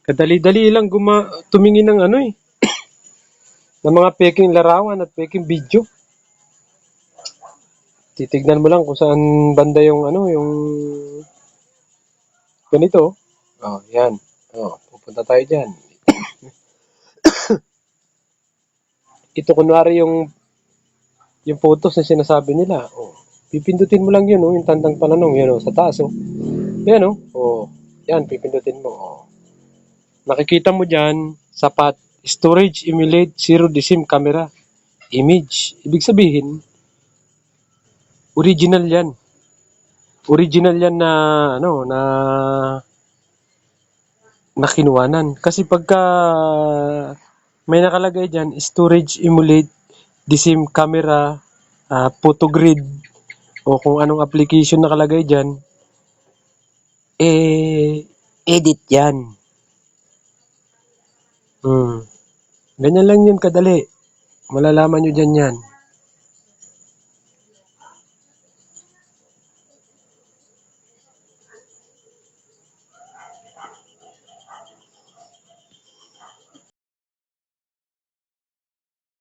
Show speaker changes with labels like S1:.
S1: Kadali-dali lang tumingin ng ano eh, ng mga peking larawan at peking video. Titignan mo lang kung saan banda yung ano, yung ganito. Oh, yan. Oh, pupunta tayo diyan. Ito kunwari yung photos na sinasabi nila. Oh, pipindutin mo lang yun, oh, yung tandang pananong yun, oh, sa taas, oh. Yan, oh. Oh, yan, pipindutin mo. Oh. Makikita mo diyan, sapat storage emulate zero decim camera image. Ibig sabihin, original yan. Original yan na ano, na kinuhanan. Kasi pagka may nakalagay diyan, storage emulate decim camera photo grid o kung anong application nakalagay diyan, edit yan. Ganyan lang yun kadali. Malalaman nyo dyan yan.